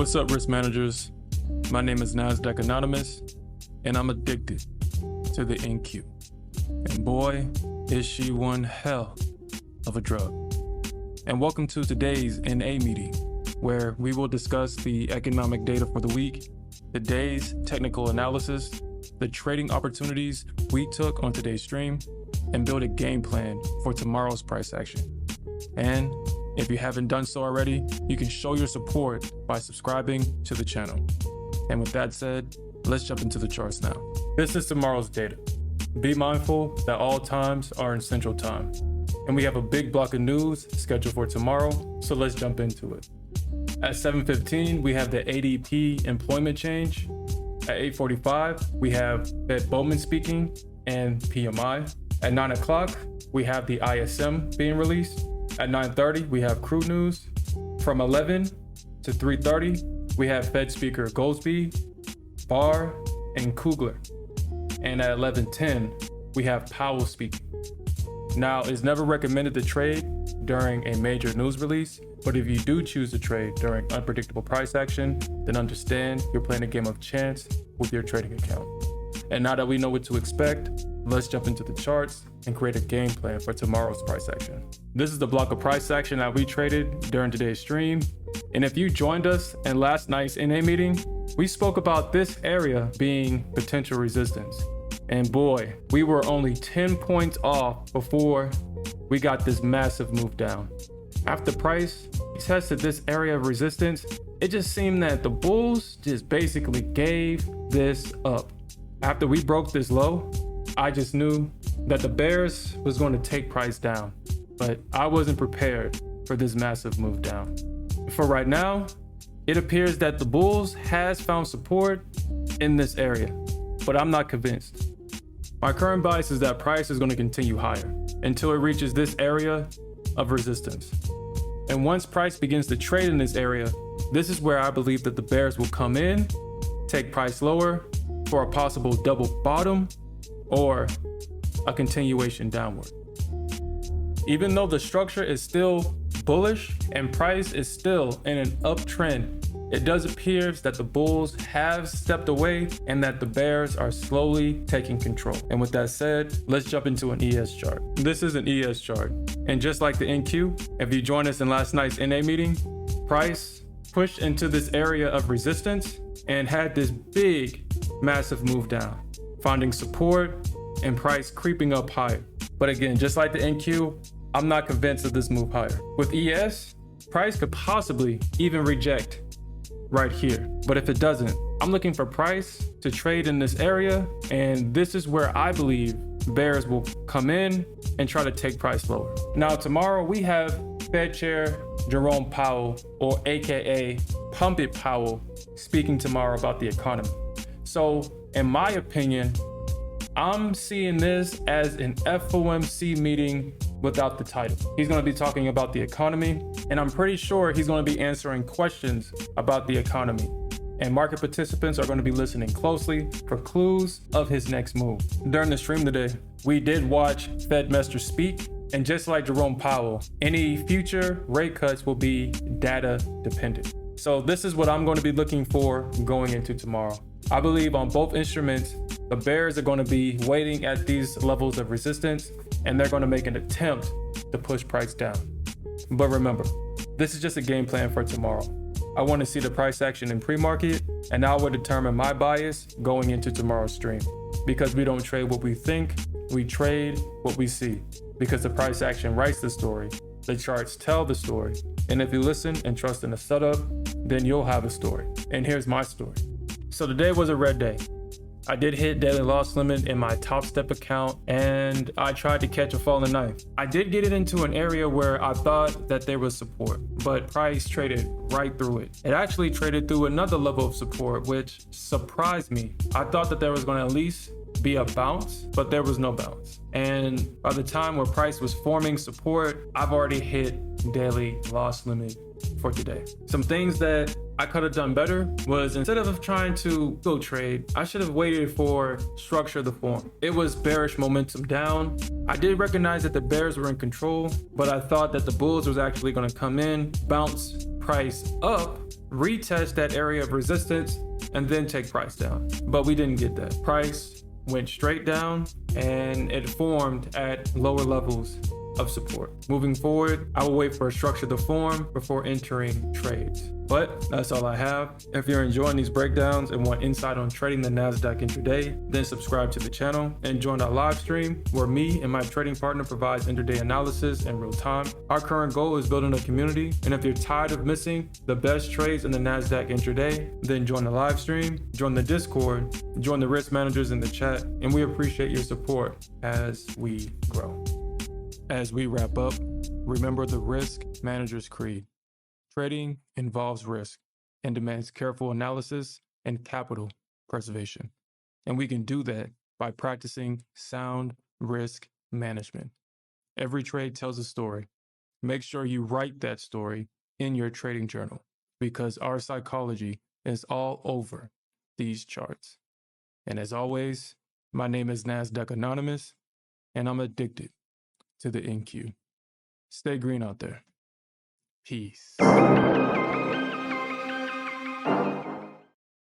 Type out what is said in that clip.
What's up, risk managers? My name is Nasdaq Anonymous, and I'm addicted to the NQ. And boy, is she one hell of a drug. And welcome to today's NA meeting, where we will discuss the economic data for the week, the day's technical analysis, the trading opportunities we took on today's stream, and build a game plan for tomorrow's price action. And if you haven't done so already, you can show your support by subscribing to the channel. And with that said, let's jump into the charts now. This is tomorrow's data. Be mindful that all times are in Central Time. And we have a big block of news scheduled for tomorrow, so let's jump into it. At 7:15, we have the ADP employment change. At 8:45, we have Fed Bowman speaking and PMI. At 9 o'clock, we have the ISM being released. At 9:30, we have crude news. From 11 to 3:30, we have Fed Speaker Goldsby, Barr, and Kugler. And at 11:10, we have Powell speaking. Now, it's never recommended to trade during a major news release, but if you do choose to trade during unpredictable price action, then understand you're playing a game of chance with your trading account. And now that we know what to expect, let's jump into the charts and create a game plan for tomorrow's price action. This is the block of price action that we traded during today's stream. And if you joined us in last night's NA meeting, we spoke about this area being potential resistance. And boy, we were only 10 points off before we got this massive move down. After price tested this area of resistance, it just seemed that the bulls just basically gave this up. After we broke this low, I just knew that the bears was going to take price down, but I wasn't prepared for this massive move down. For right now, it appears that the bulls has found support in this area, but I'm not convinced. My current bias is that price is going to continue higher until it reaches this area of resistance. And once price begins to trade in this area, this is where I believe that the bears will come in, take price lower for a possible double bottom or a continuation downward. Even though the structure is still bullish and price is still in an uptrend, it does appear that the bulls have stepped away and that the bears are slowly taking control. And with that said, let's jump into an ES chart. This is an ES chart. And just like the NQ, if you joined us in last night's NA meeting, price pushed into this area of resistance and had this big, massive move down, finding support and price creeping up higher. But again, just like the NQ, I'm not convinced of this move higher. With ES, price could possibly even reject right here. But if it doesn't, I'm looking for price to trade in this area. And this is where I believe bears will come in and try to take price lower. Now, tomorrow we have Fed Chair Jerome Powell, or AKA Pump It Powell, speaking tomorrow about the economy. So in my opinion, I'm seeing this as an FOMC meeting without the title. He's going to be talking about the economy, and I'm pretty sure he's going to be answering questions about the economy. And market participants are going to be listening closely for clues of his next move. During the stream today, we did watch Fed Mester speak, and just like Jerome Powell, any future rate cuts will be data dependent. So this is what I'm going to be looking for going into tomorrow. I believe on both instruments, the bears are going to be waiting at these levels of resistance, and they're going to make an attempt to push price down. But remember, this is just a game plan for tomorrow. I want to see the price action in pre-market, and I will determine my bias going into tomorrow's stream. Because we don't trade what we think, we trade what we see. Because the price action writes the story, the charts tell the story, and if you listen and trust in the setup, then you'll have a story. And here's my story. So today was a red day. I did hit daily loss limit in my Top Step account, and I tried to catch a falling knife. I did get it into an area where I thought that there was support, but price traded right through it. It actually traded through another level of support, which surprised me. I thought that there was going to at least be a bounce, but there was no bounce. And by the time where price was forming support, I've already hit daily loss limit for today. Some things that I could have done better was, instead of trying to go trade, I should have waited for structure of the form. It was bearish momentum down. I did recognize that the bears were in control, but I thought that the bulls was actually going to come in, bounce price up, retest that area of resistance, and then take price down. But we didn't get that. Price went straight down and it formed at lower levels of support. Moving forward, I will wait for a structure to form before entering trades. But that's all I have. If you're enjoying these breakdowns and want insight on trading the Nasdaq intraday, then subscribe to the channel and join our live stream where me and my trading partner provides intraday analysis in real time. Our current goal is building a community, and if you're tired of missing the best trades in the Nasdaq intraday, then join the live stream, join the Discord, join the risk managers in the chat, and we appreciate your support as we grow. As we wrap up, remember the risk manager's creed. Trading involves risk and demands careful analysis and capital preservation. And we can do that by practicing sound risk management. Every trade tells a story. Make sure you write that story in your trading journal, because our psychology is all over these charts. And as always, my name is Nasdaq Anonymous, and I'm addicted to the NQ. Stay green out there. Peace.